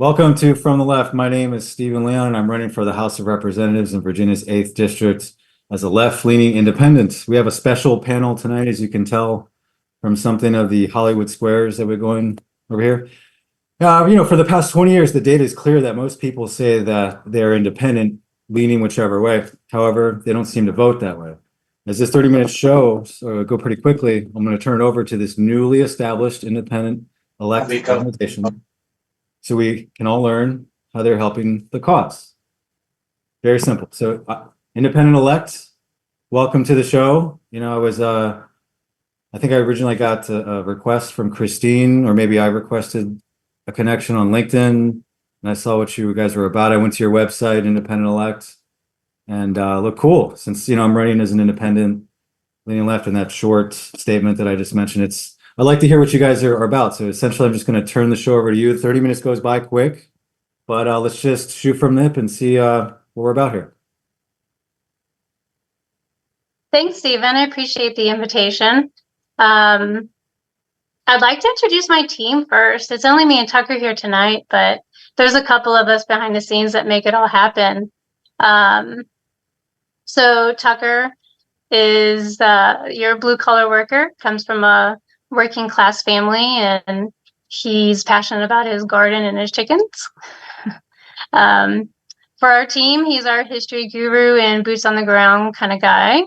Welcome to From the Left. My name is Stephen Leon, and I'm running for the House of Representatives in Virginia's 8th District as a left-leaning independent. We have a special panel tonight, as you can tell from something of the Hollywood squares that we're going over here. For the past 20 years, the data is clear that most people say that they're independent, leaning whichever way. However, they don't seem to vote that way. As this 30-minute show go pretty quickly, I'm going to turn it over to this newly established independent elected organization, so we can all learn how they're helping the cause. Very simple. So independent elect, welcome to the show. I think I originally got a request from Christine, or maybe I requested a connection on LinkedIn, and I saw what you guys were about. I went to your website, independent elect, and look cool. Since, I'm running as an independent, leaning left in that short statement that I just mentioned, I'd like to hear what you guys are about. So essentially, I'm just going to turn the show over to you. 30 minutes goes by quick, but let's just shoot from the hip and see what we're about here. Thanks, Stephen. I appreciate the invitation. I'd like to introduce my team first. It's only me and Tucker here tonight, but there's a couple of us behind the scenes that make it all happen. So Tucker is your blue-collar worker, comes from a working class family, and he's passionate about his garden and his chickens. For our team, he's our history guru and boots on the ground kind of guy.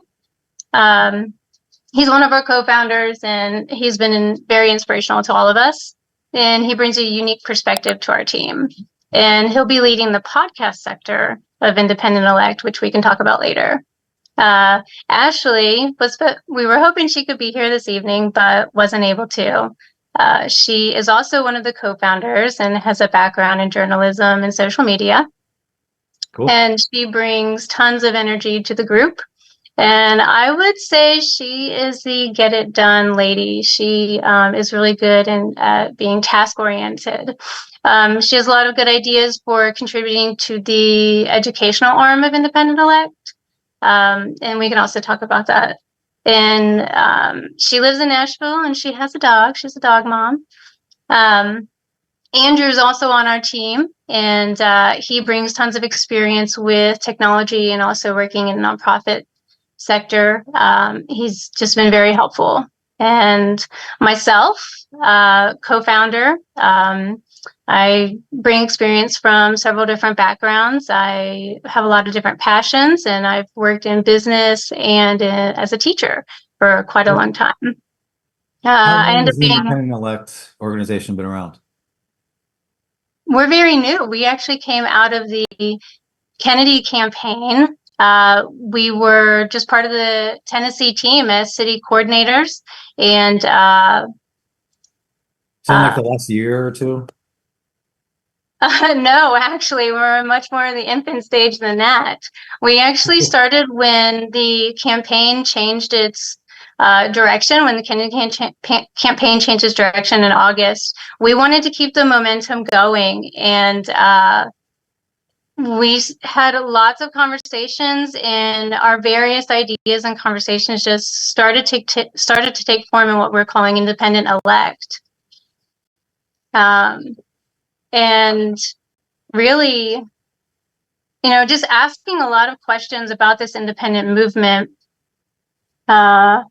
He's one of our co-founders, and he's been very inspirational to all of us, and he brings a unique perspective to our team. And he'll be leading the podcast sector of Independent Elect, which we can talk about later. Ashley we were hoping she could be here this evening, but wasn't able to. She is also one of the co-founders and has a background in journalism and social media. Cool. And she brings tons of energy to the group. And I would say she is the get it done lady. She is really good at being task oriented. She has a lot of good ideas for contributing to the educational arm of Independent Elect. And we can also talk about that. And she lives in Nashville, and she has a dog. She's a dog mom. Andrew's also on our team, and he brings tons of experience with technology and also working in the nonprofit sector. He's just been very helpful. And myself, co-founder, I bring experience from several different backgrounds. I have a lot of different passions, and I've worked in business and as a teacher for quite a long time. How long has the Independent Elect organization been around? We're very new. We actually came out of the Kennedy campaign. We were just part of the Tennessee team as city coordinators, and sound like the last year or two? No, actually, we're much more in the infant stage than that. We actually started when the campaign changed its direction, when the Kennedy campaign changed its direction in August. We wanted to keep the momentum going, and we had lots of conversations, and our various ideas and conversations just started to take form in what we're calling Independent Elect. And really, just asking a lot of questions about this independent movement. What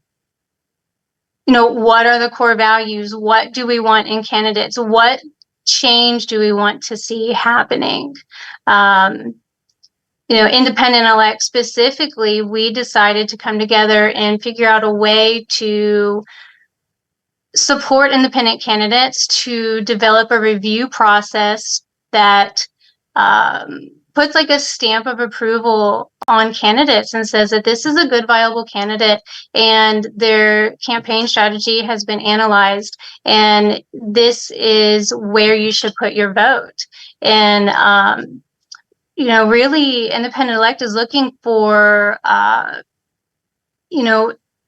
are the core values? What do we want in candidates? What change do we want to see happening? Independent Elect specifically, we decided to come together and figure out a way to support independent candidates, to develop a review process that puts like a stamp of approval on candidates and says that this is a good, viable candidate, and their campaign strategy has been analyzed, and this is where you should put your vote. And really, Independent Elect is looking for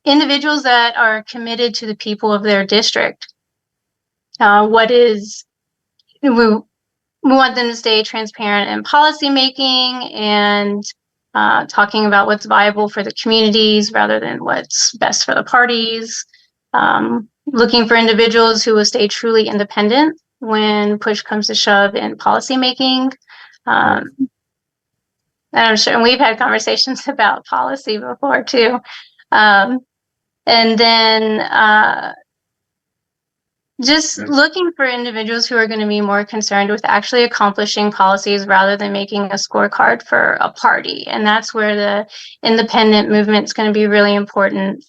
individuals that are committed to the people of their district. We want them to stay transparent in policy making and talking about what's viable for the communities rather than what's best for the parties. Looking for individuals who will stay truly independent when push comes to shove in policymaking. Right. And I'm sure, and we've had conversations about policy before too. And then just looking for individuals who are going to be more concerned with actually accomplishing policies rather than making a scorecard for a party. And that's where the independent movement is going to be really important.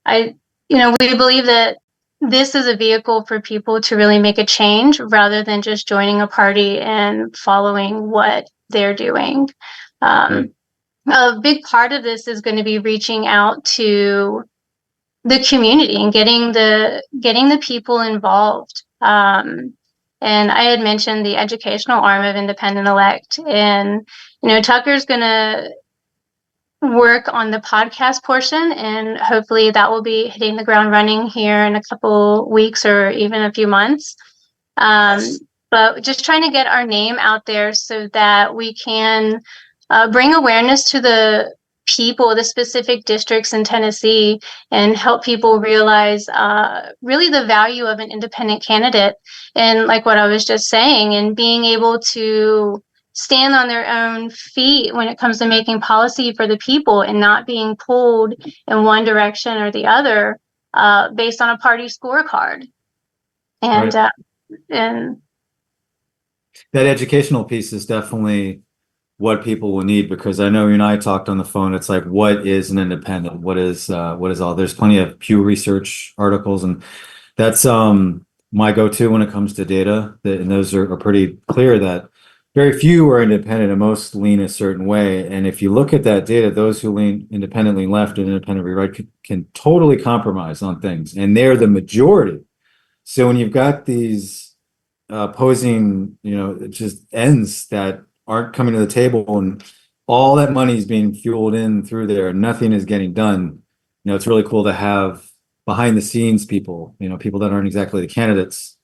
We believe that this is a vehicle for people to really make a change rather than just joining a party and following what they're doing. Right. A big part of this is going to be reaching out to the community and getting the people involved. And I had mentioned the educational arm of Independent Elect, and Tucker's going to work on the podcast portion, and hopefully that will be hitting the ground running here in a couple weeks or even a few months. But just trying to get our name out there so that we can bring awareness to the people, the specific districts in Tennessee, and help people realize really the value of an independent candidate. And like what I was just saying, and being able to stand on their own feet when it comes to making policy for the people and not being pulled in one direction or the other based on a party scorecard. And Right. And That educational piece is definitely what people will need, because I know you and I talked on the phone. It's like, what is an independent? What is all? There's plenty of Pew Research articles, and that's my go-to when it comes to data. And those are pretty clear that very few are independent and most lean a certain way. And if you look at that data, those who lean independently left and independently right can totally compromise on things, and they're the majority. So when you've got these opposing, just ends that aren't coming to the table, and all that money is being fueled in through there, nothing is getting done. It's really cool to have behind the scenes people, people that aren't exactly the candidates,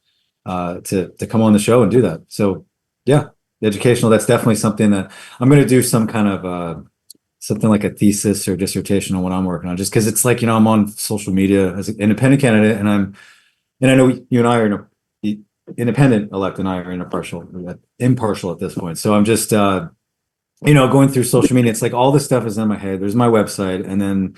to come on the show and do that. So yeah, educational, that's definitely something that I'm going to do some kind of something like a thesis or dissertation on what I'm working on, just because it's like, I'm on social media as an independent candidate, and I know you and I are the independent elect and I are impartial at this point. So I'm just, going through social media. It's like all this stuff is in my head. There's my website, and then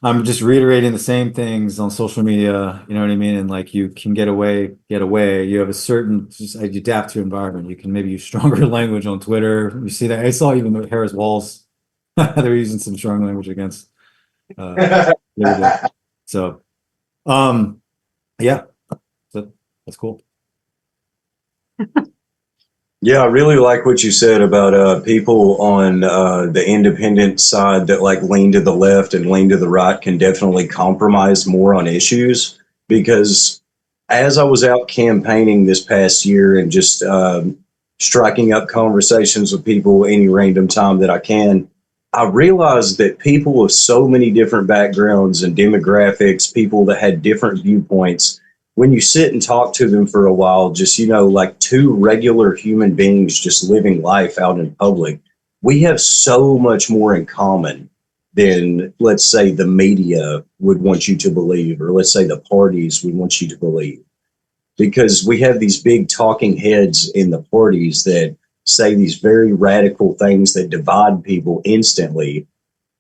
I'm just reiterating the same things on social media. You know what I mean? And like, you can get away. You have a certain, just you adapt to environment. You can maybe use stronger language on Twitter. You see that? I saw even the Harris Walls. They're using some strong language against. So, yeah, that's cool. Yeah, I really like what you said about people on the independent side that like lean to the left and lean to the right can definitely compromise more on issues. Because as I was out campaigning this past year and just striking up conversations with people any random time that I can, I realized that people of so many different backgrounds and demographics, people that had different viewpoints, when you sit and talk to them for a while, just, like two regular human beings just living life out in public, we have so much more in common than, let's say, the media would want you to believe, or let's say the parties would want you to believe. Because we have these big talking heads in the parties that say these very radical things that divide people instantly.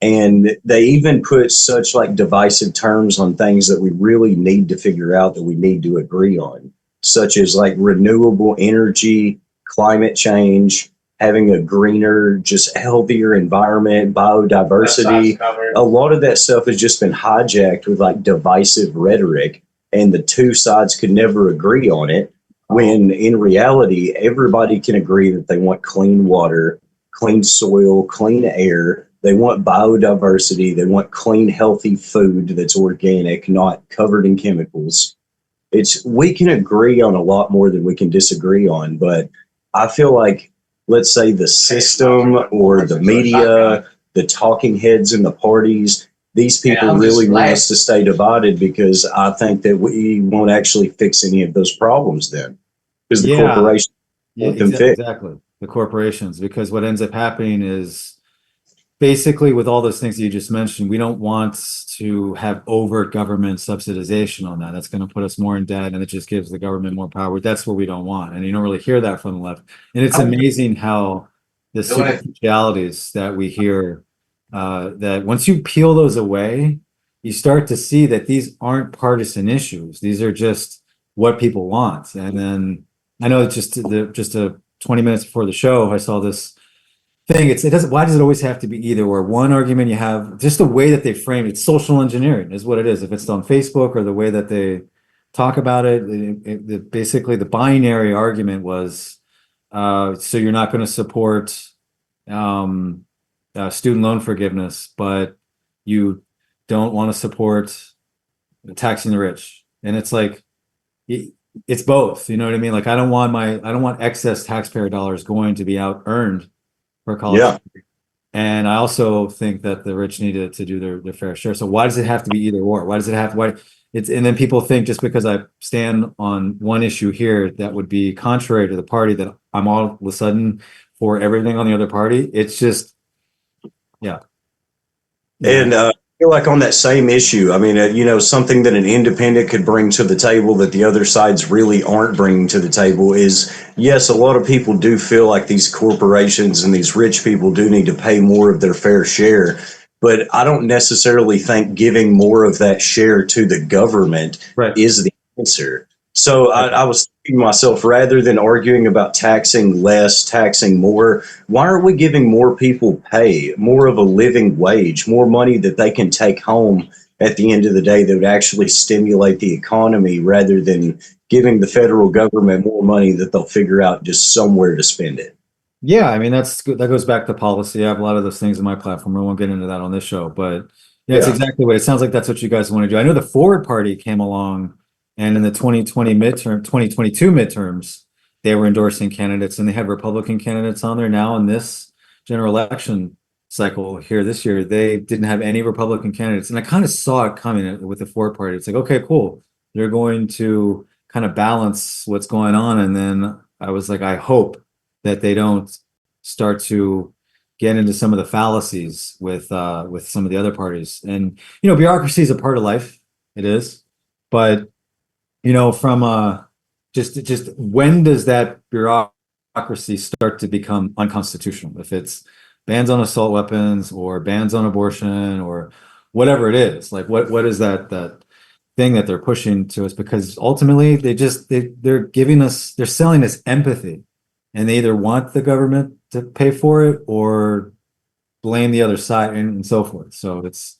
And they even put such like divisive terms on things that we really need to figure out, that we need to agree on, such as like renewable energy, climate change, having a greener, just healthier environment, biodiversity. A lot of that stuff has just been hijacked with like divisive rhetoric, and the two sides could never agree on it. When in reality, everybody can agree that they want clean water, clean soil, clean air. They want biodiversity. They want clean, healthy food that's organic, not covered in chemicals. We can agree on a lot more than we can disagree on. But I feel like, let's say the system or the media, the talking heads in the parties, these people really want us to stay divided, because I think that we won't actually fix any of those problems then, because the corporations want them fixed. Exactly. The corporations, because what ends up happening is basically with all those things that you just mentioned, we don't want to have overt government subsidization on that. That's going to put us more in debt, and it just gives the government more power. That's what we don't want. And you don't really hear that from the left. And it's amazing how the superficialities that we hear, that once you peel those away, you start to see that these aren't partisan issues. These are just what people want. And then I know just 20 minutes before the show, I saw this thing. It doesn't, why does it always have to be either or? One argument you have, just the way that they frame it, social engineering is what it is. If it's on Facebook or the way that they talk about it, basically the binary argument was, so you're not going to support student loan forgiveness, but you don't want to support taxing the rich. And it's like, it's both, you know what I mean? Like, I don't want excess taxpayer dollars going to be out earned for college. Yeah. And I also think that the rich need to do their fair share. So why does it have to be either or? Why does it have, why it's, and then people think just because I stand on one issue here, that would be contrary to the party, that I'm all of a sudden for everything on the other party. It's just, yeah. And I feel like on that same issue, I mean, something that an independent could bring to the table that the other sides really aren't bringing to the table is, yes, a lot of people do feel like these corporations and these rich people do need to pay more of their fair share. But I don't necessarily think giving more of that share to the government is the answer. So I was thinking to myself, rather than arguing about taxing less, taxing more, why aren't we giving more people pay, more of a living wage, more money that they can take home at the end of the day that would actually stimulate the economy, rather than giving the federal government more money that they'll figure out just somewhere to spend it? Yeah, I mean, that goes back to policy. I have a lot of those things in my platform. I won't get into that on this show, but yeah, it's exactly what it sounds like. That's what you guys want to do. I know the Forward Party came along, and in the 2022 midterms, they were endorsing candidates, and they had Republican candidates on there. Now in this general election cycle here this year, they didn't have any Republican candidates. And I kind of saw it coming with the Forward Party. It's like, okay, cool. They're going to kind of balance what's going on. And then I was like, I hope that they don't start to get into some of the fallacies with some of the other parties. And, bureaucracy is a part of life. It is. But from just when does that bureaucracy start to become unconstitutional? If it's bans on assault weapons or bans on abortion or whatever it is, like what is that thing that they're pushing to us? Because ultimately they're selling us empathy, and they either want the government to pay for it or blame the other side and so forth. So that's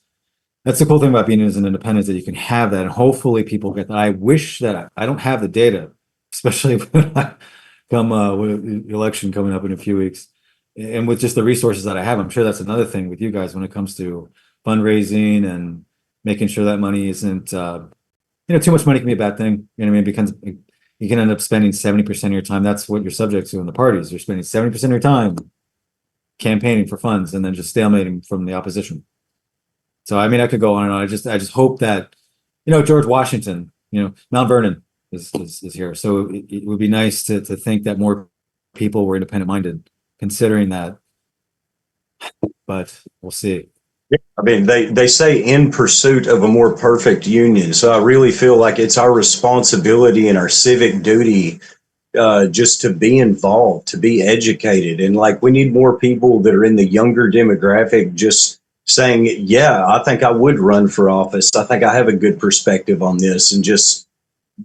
the cool thing about being as an independent, that you can have that, and hopefully people get that. I wish that I don't have the data, especially when I come with the election coming up in a few weeks, and with just the resources that I have. I'm sure that's another thing with you guys when it comes to fundraising and making sure that money isn't, too much money can be a bad thing. You know what I mean? Because you can end up spending 70% of your time. That's what you're subject to in the parties. You're spending 70% of your time campaigning for funds and then just stalemating from the opposition. So, I mean, I could go on and on. I just hope that, George Washington, Mount Vernon is here. So it would be nice to think that more people were independent minded, considering that, but we'll see. I mean, they say in pursuit of a more perfect union. So I really feel like it's our responsibility and our civic duty just to be involved, to be educated. And like, we need more people that are in the younger demographic just saying, yeah, I think I would run for office. I think I have a good perspective on this, and just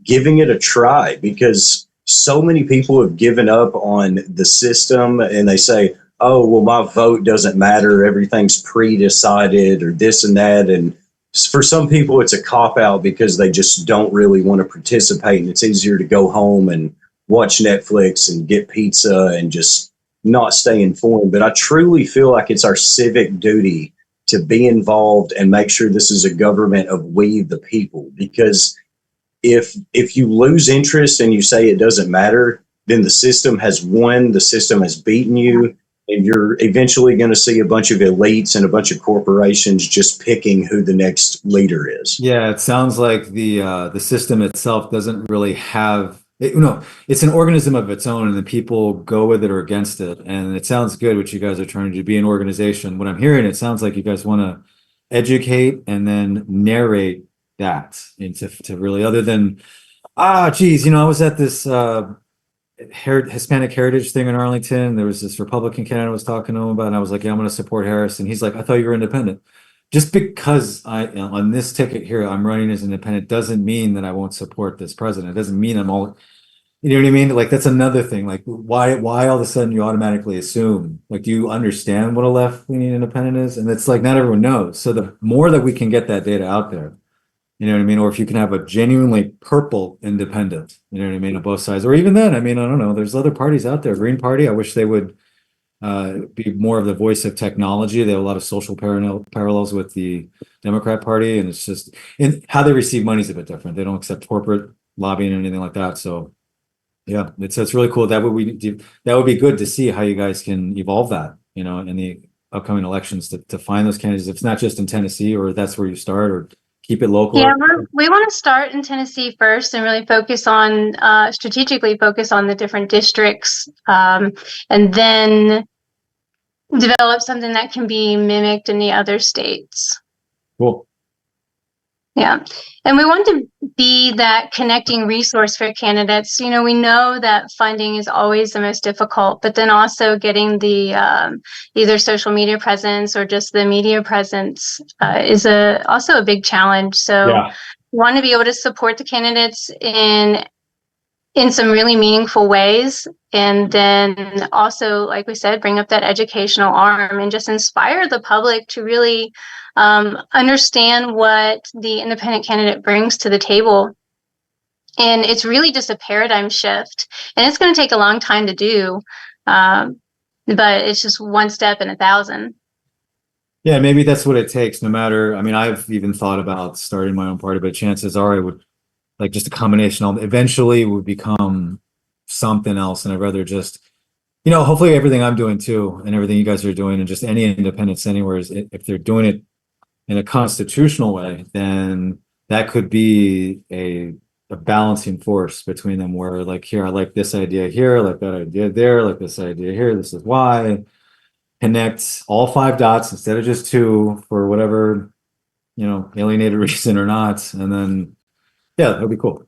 giving it a try, because so many people have given up on the system, and they say, oh, well, my vote doesn't matter. Everything's pre-decided, or this and that. And for some people, it's a cop-out because they just don't really want to participate. And it's easier to go home and watch Netflix and get pizza and just not stay informed. But I truly feel like it's our civic duty to be involved and make sure this is a government of we the people. Because if you lose interest and you say it doesn't matter, then the system has won, the system has beaten you, and you're eventually going to see a bunch of elites and a bunch of corporations just picking who the next leader is. Yeah, it sounds like the system itself doesn't really have it's an organism of its own, and the people go with it or against it. And it sounds good what you guys are trying to do, be an organization. What I'm hearing, it sounds like you guys want to educate and then narrate that into to really, other than, geez, I was at this Hispanic Heritage thing in Arlington. There was this Republican candidate I was talking to him about, and I was like, yeah, I'm going to support Harris. And he's like, I thought you were independent. Just because on this ticket here, I'm running as independent doesn't mean that I won't support this president. It doesn't mean I'm all, you know what I mean? Like, that's another thing. Like, why all of a sudden you automatically assume, like, do you understand what a left-leaning independent is? And it's like, not everyone knows. So the more that we can get that data out there, you know what I mean? Or if you can have a genuinely purple independent, you know what I mean, on both sides. Or even then, I mean, I don't know. There's other parties out there. Green Party, I wish they would be more of the voice of technology. They have a lot of social parallels with the Democrat Party, and it's just, and how they receive money is a bit different. They don't accept corporate lobbying or anything like that. So yeah, it's really cool. That would be good to see how you guys can evolve that, in the upcoming elections to find those candidates. If it's not just in Tennessee, or that's where you start, or keep it local. Yeah, we want to start in Tennessee first and really strategically focus on the different districts, and then develop something that can be mimicked in the other states. Cool. Yeah. And we want to be that connecting resource for candidates. We know that funding is always the most difficult, but then also getting the either social media presence or just the media presence is also a big challenge. So Yeah. we want to be able to support the candidates in some really meaningful ways. And then also, like we said, bring up that educational arm and just inspire the public to really understand what the independent candidate brings to the table. And it's really just a paradigm shift. And it's going to take a long time to do, but it's just one step in 1,000. Yeah, maybe that's what it takes, no matter, I mean, I've even thought about starting my own party, but chances are I would, like, just a combination of, eventually would become something else. And I'd rather just, hopefully everything I'm doing too, and everything you guys are doing, and just any independents anywhere, is if they're doing it in a constitutional way, then that could be a balancing force between them, where, like, here, I like this idea here, I like that idea there, I like this idea here, this is why. Connect all 5 dots instead of just 2 for whatever, alienated reason or not. And then, yeah, that'd be cool.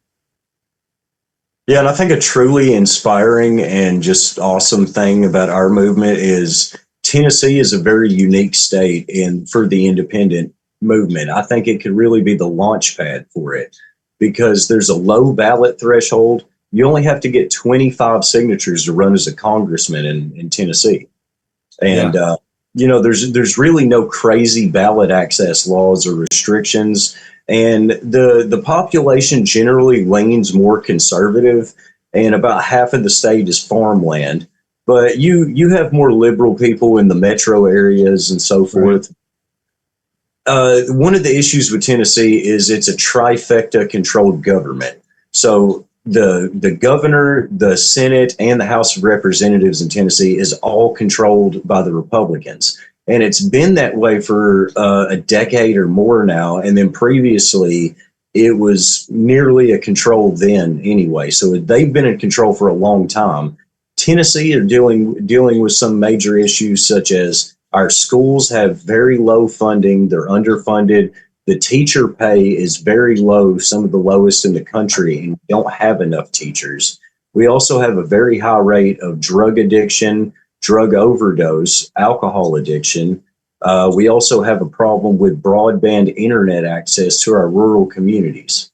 Yeah, and I think a truly inspiring and just awesome thing about our movement is Tennessee is a very unique state for the independent movement. I think it could really be the launch pad for it, because there's a low ballot threshold. You only have to get 25 signatures to run as a congressman in Tennessee. And, there's really no crazy ballot access laws or restrictions. And the population generally leans more conservative, and about half of the state is farmland. But you have more liberal people in the metro areas and so forth. One of the issues with Tennessee is it's a trifecta controlled government. So the governor, the Senate, and the House of Representatives in Tennessee is all controlled by the Republicans. And it's been that way for a decade or more now. And then previously, it was nearly a control then anyway. So they've been in control for a long time. Tennessee are dealing with some major issues, such as our schools have very low funding. They're underfunded. The teacher pay is very low, some of the lowest in the country, and we don't have enough teachers. We also have a very high rate of drug addiction, drug overdose, alcohol addiction. We also have a problem with broadband internet access to our rural communities.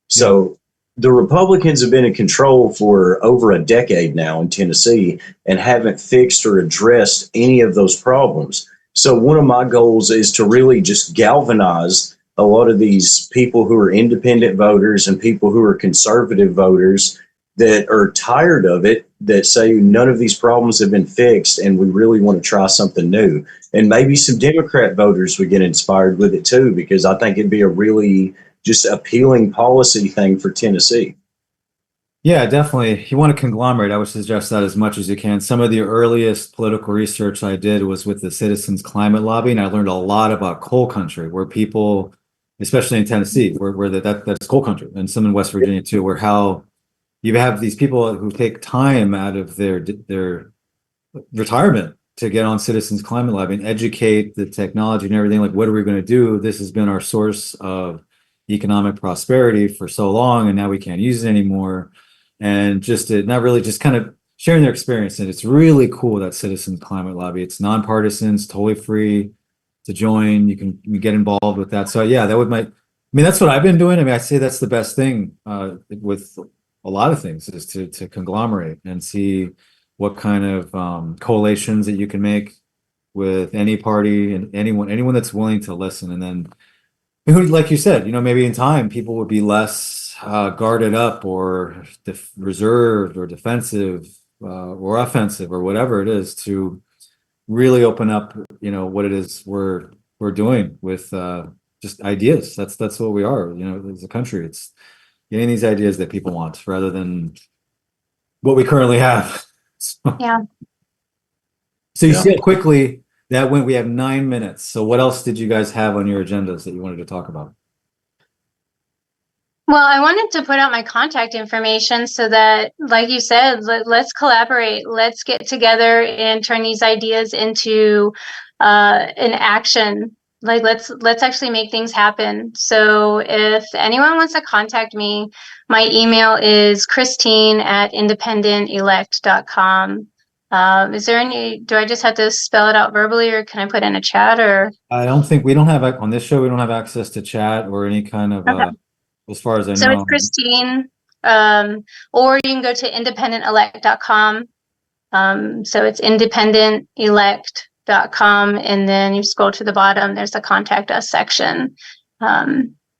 So the Republicans have been in control for over a decade now in Tennessee and haven't fixed or addressed any of those problems. So one of my goals is to really just galvanize a lot of these people who are independent voters and people who are conservative voters that are tired of it, that say none of these problems have been fixed and we really want to try something new. And maybe some Democrat voters would get inspired with it too, because I think it'd be a really just appealing policy thing for Tennessee. Yeah, definitely. You want a conglomerate. I would suggest that as much as you can. Some of the earliest political research I did was with the Citizens Climate Lobby, and I learned a lot about coal country, where people, especially in Tennessee, where that's coal country, and some in West Virginia too, where how you have these people who take time out of their retirement to get on Citizens Climate Lab and educate the technology and everything. Like, what are we going to do? This has been our source of economic prosperity for so long, and now we can't use it anymore. And just not really, just kind of sharing their experience. And it's really cool, that Citizens Climate Lobby. It's nonpartisan, it's totally free to join. You can get involved with that. So yeah, that would I mean, that's what I've been doing. I mean, I say that's the best thing with a lot of things, is to conglomerate and see what kind of coalitions that you can make with any party and anyone that's willing to listen. And then, like you said, maybe in time people would be less guarded up or reserved or defensive or offensive or whatever it is, to really open up, what it is we're doing with just ideas. That's what we are, as a country. It's getting these ideas that people want rather than what we currently have. Yeah. So you see how quickly that went. We have 9 minutes. So what else did you guys have on your agendas that you wanted to talk about? Well, I wanted to put out my contact information so that, like you said, let's collaborate. Let's get together and turn these ideas into an action. Like, let's actually make things happen. So if anyone wants to contact me, my email is Christine@independentelect.com. Is there do I just have to spell it out verbally, or can I put in a chat, or? I don't think we don't have on this show. We don't have access to chat or any kind of, Okay. as far as I So know. it's Christine, or you can go to independentelect.com. So it's independentelect.com, and then you scroll to the bottom, there's the contact us section.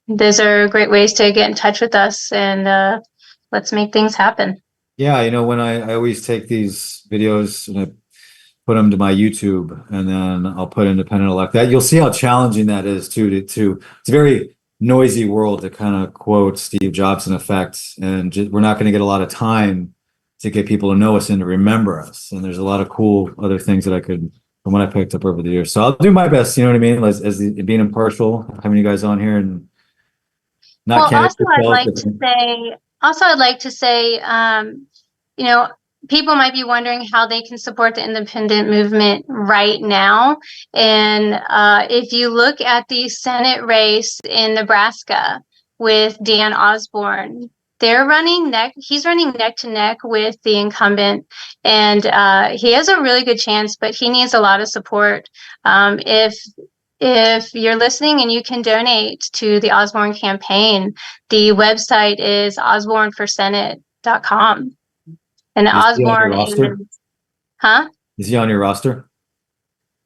Those are great ways to get in touch with us, and let's make things happen. Yeah, when I always take these videos and I put them to my YouTube, and then I'll put independent elect. That you'll see how challenging that is too. It's a very noisy world to kind of quote Steve Jobs in effect, and we're not going to get a lot of time to get people to know us and to remember us. And there's a lot of cool other things that I could, from what I picked up over the years. So I'll do my best. You know what I mean? As being impartial, having you guys on here and not. Well, I'd like to say, people might be wondering how they can support the independent movement right now. And if you look at the Senate race in Nebraska with Dan Osborn, he's running neck to neck with the incumbent, and he has a really good chance, but he needs a lot of support. If you're listening and you can donate to the Osborn campaign, the website is osbornforsenate.com. And Osborn is, huh? Is he on your roster?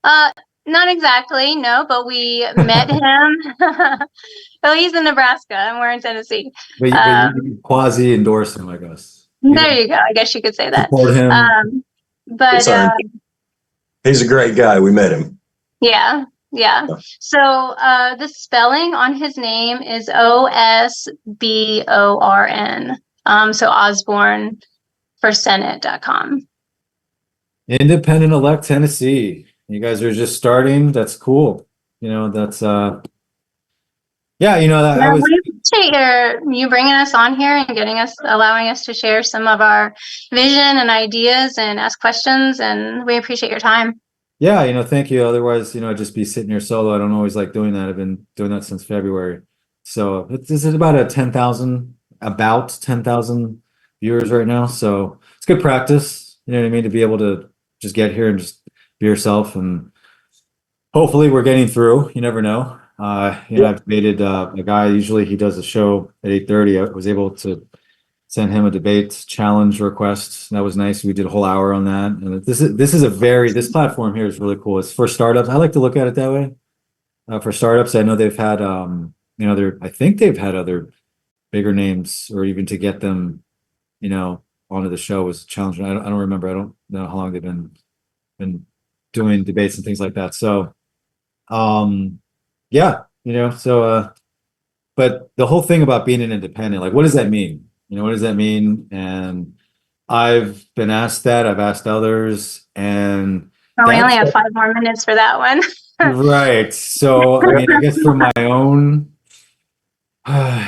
Not exactly, no, but we met him. Well, he's in Nebraska and we're in Tennessee. But you quasi endorse him, I guess. There you go. I guess you could say that. Support him. But he's a great guy. We met him. Yeah. So the spelling on his name is Osborn. So osbornforsenate.com. Independent Elect Tennessee. You guys are just starting. That's cool. That's I was. We appreciate you bringing us on here and allowing us to share some of our vision and ideas and ask questions, and we appreciate your time. Yeah, thank you. Otherwise, I'd just be sitting here solo. I don't always like doing that. I've been doing that since February. So this is about 10,000 viewers right now. So it's good practice, you know what I mean, to be able to just get here and just be yourself. And hopefully we're getting through. You never know. I've debated a guy. Usually he does a show at 8:30. I was able to send him a debate challenge request. That was nice. We did a whole hour on that. And this platform here is really cool. It's for startups. I like to look at it that way. For startups, I know they've had, I think they've had other bigger names, or even to get them, onto the show was challenging. I don't remember. I don't know how long they've been doing debates and things like that. So, but the whole thing about being an independent, like, what does that mean? What does that mean? And I've been asked that. I've asked others, and we only have 5 more minutes for that one. Right. So, I guess for my own Well,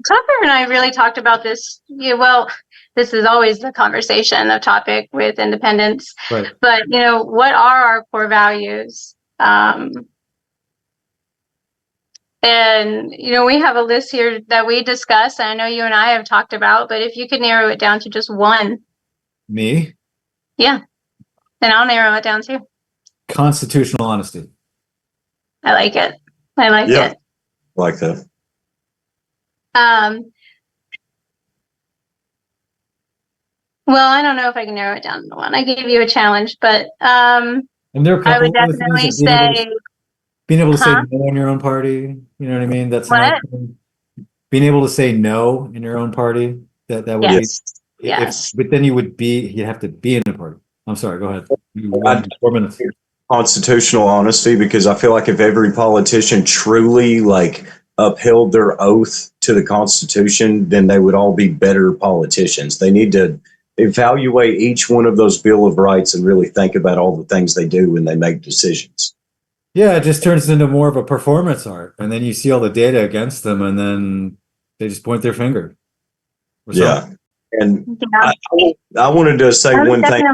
Tucker and I really talked about this. Yeah, well, this is always the conversation, the topic with independence. Right. But, what are our core values? And, we have a list here that we discuss. I know you and I have talked about, but if you could narrow it down to just one. Me? Yeah. Then I'll narrow it down too. Constitutional honesty. I like it. I like it. Like that. Well, I don't know if I can narrow it down to one. I gave you a challenge, but And there are a I couple would of other things definitely that being able to say huh? no in your own party. You know what I mean? That's another What? thing. Being able to say no in your own party. That would Yes. be Yes. but then you'd have to be in the party. I'm sorry, go ahead. I- 4 minutes. Constitutional honesty, because I feel like if every politician truly upheld their oath to the Constitution, then they would all be better politicians. They need to evaluate each one of those Bill of Rights and really think about all the things they do when they make decisions. Yeah, it just turns into more of a performance art. And then you see all the data against them and then they just point their finger. Yeah. And Yeah. I wanted to say one thing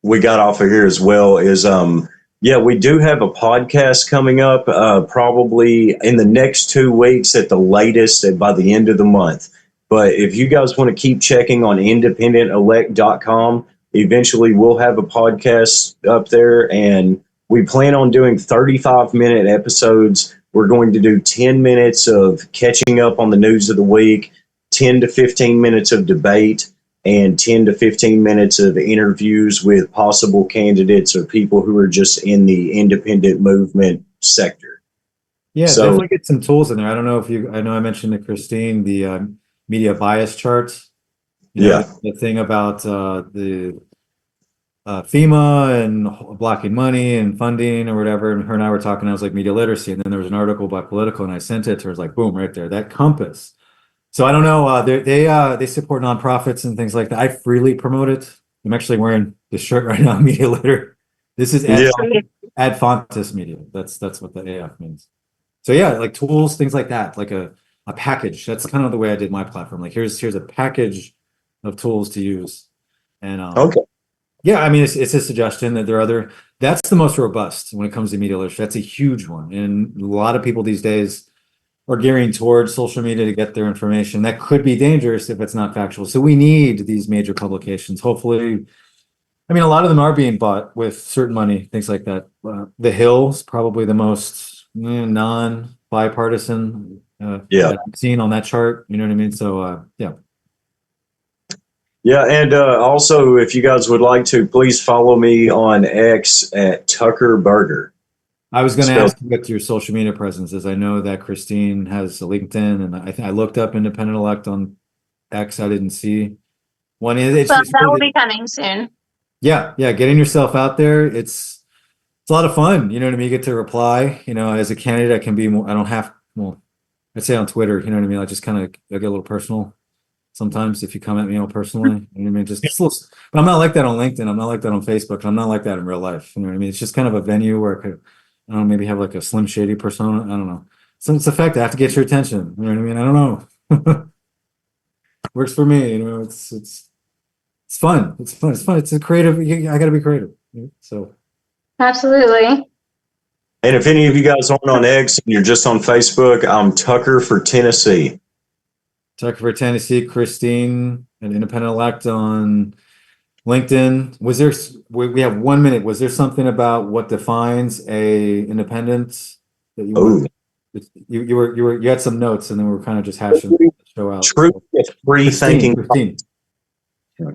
we got off of here as well is we do have a podcast coming up probably in the next 2 weeks at the latest and by the end of the month. But if you guys want to keep checking on independentelect.com, eventually we'll have a podcast up there, and we plan on doing 35-minute episodes. We're going to do 10 minutes of catching up on the news of the week, 10 to 15 minutes of debate, and 10 to 15 minutes of interviews with possible candidates or people who are just in the independent movement sector. Yeah, definitely get some tools in there. I don't know if I know I mentioned to Christine the media bias charts. The thing about the FEMA and blocking money and funding or whatever. And her and I were talking, I was like media literacy. And then there was an article by Politico and I sent it to her. It's like, boom, right there, that compass. So I don't know. They support nonprofits and things like that. I freely promote it. I'm actually wearing this shirt right now, Media Liter. This is Ad Fontes Media. That's what the AF means. So yeah, like tools, things like that, like a package. That's kind of the way I did my platform. Like here's a package of tools to use. And yeah, I mean it's a suggestion that there are other. That's the most robust when it comes to media literacy. That's a huge one, and a lot of people these days are gearing towards social media to get their information. That could be dangerous if it's not factual. So we need these major publications. Hopefully, I mean, a lot of them are being bought with certain money, things like that. The Hill's probably the most non-bipartisan I've seen on that chart. You know what I mean? So, yeah. Yeah, and also, if you guys would like to, please follow me on X at Tucker Burger. I was going to ask what your social media presence is. I know that Christine has a LinkedIn, and I looked up Independent Elect on X. I didn't see one. That will be coming soon. Yeah, getting yourself out there. It's a lot of fun. You know what I mean? You get to reply. As a candidate, I can be more. I don't have. Well, I'd say on Twitter. You know what I mean? I just kind of get a little personal sometimes if you come at me personally. You know what I mean? Just a little, but I'm not like that on LinkedIn. I'm not like that on Facebook. I'm not like that in real life. You know what I mean? It's just kind of a venue where I could. I don't know, maybe have like a Slim Shady persona. I don't know. So it's effective. I have to get your attention. You know what I mean? I don't know. Works for me. It's fun. It's fun. It's fun. It's a creative. I got to be creative. So. Absolutely. And if any of you guys aren't on X and you're just on Facebook, I'm Tucker for Tennessee. Tucker for Tennessee. Christine, an Independent Elect on LinkedIn. We have 1 minute. Was there something about what defines a independent that you had some notes and then we're kind of just hashing the show out. True, free thinking. Christine.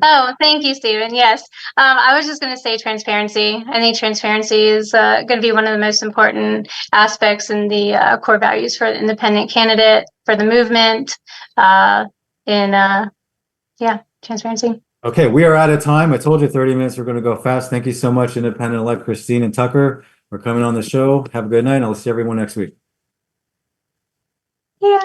Oh, thank you, Stephen. Yes. I was just going to say transparency. I think transparency is going to be one of the most important aspects in the core values for the independent candidate, for the movement, transparency. Okay, we are out of time. I told you 30 minutes. We're going to go fast. Thank you so much, Independent Elect Christine and Tucker, for coming on the show. Have a good night. I'll see everyone next week. Yeah.